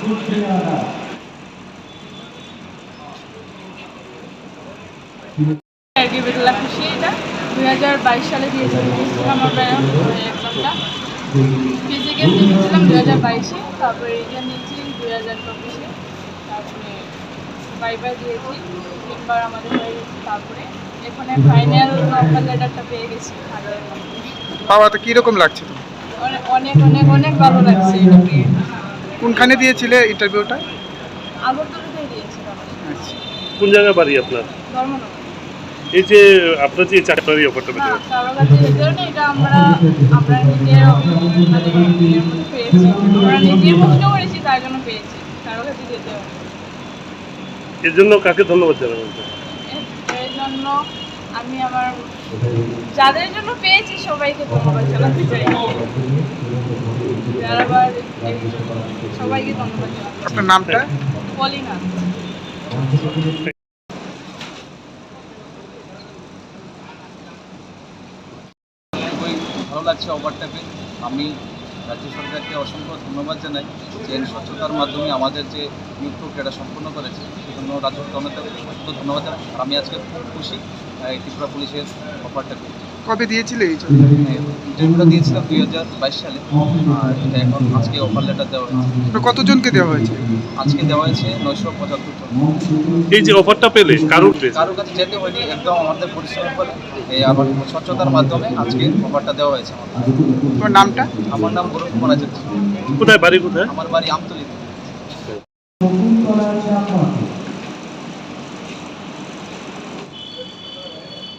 খুশি এটা 2022 সালে দিয়েছিলাম আমরা এক্সামটা। ফিজিক্যাল দিয়েছিলাম 2022-এ, তারপরে রিটেন নিয়েছি 2024-এ, তারপরে ভাইভা দিয়েছি 3বার আমাদের হয়ে গেছে। তারপরে এখানে ফাইনাল অফার লেটারটা পেয়ে গেছি। বাবা, তো কিরকম লাগছে তোমার? অনেক অনেক অনেক ভালো লাগছে এটা পেয়ে। কোনখানে দিয়েছিলে ইন্টারভিউটা? আগরতলাতেই দিয়েছিলাম। আচ্ছা, কোন জায়গায় বাড়ি আপনার? ধর্মনগর। এই যে আপনার যে চাকরি অফারটা পেতে না, কারো কাছে যেতেও নেই, এটা আমরা নিজের মানে ইয়ের মধ্যে পেয়েছি। আমরা নিজের পছন্দ করেছি, তার জন্য পেয়েছি, কারো কাছে যেতেও নেই। এর জন্য কাকে ধন্যবাদ জানাবেন? এর জন্য আমি আমার যাদের জন্য পেয়েছি সবাইকে ধন্যবাদ জানাতে চাই। যারা আবার সবাইকে ধন্যবাদ জানাতে চাই। আপনার নামটা? পলিনা। ভালো লাগছে অফারটা পেয়ে। আমি রাজ্য সরকারকে অসংখ্য ধন্যবাদ জানাই যে স্বচ্ছতার মাধ্যমে আমাদের যে নিয়োগ প্রক্রিয়াটা সম্পন্ন করেছে, সেজন্য রাজ্য গভর্নমেন্টকে অসংখ্য ধন্যবাদ জানাই। আর আমি আজকে খুব খুশি এই ত্রিপুরা পুলিশের অফারটা পেয়ে। কবে দিয়েছিলে এই ইন্টারভিউটা দিয়েছিলাম 2022 সালে, আর এটা এখন আজকে অফার লেটার দেওয়া হয়েছে। কতজনকে দেওয়া হয়েছে? আজকে দেওয়া হয়েছে 975 জন। এই যে অফারটা পেলে কারোর কাছে যেতে হয়নি, একদম আমাদের পরিশ্রম করে আবার স্বচ্ছতার মাধ্যমে আজকে অফারটা দেওয়া হয়েছে। তোমার নামটা? আমার নাম বরুণ কুমার আচার্য। কোথায় বাড়ি? কোথায়? আমার বাড়ি আমতলী।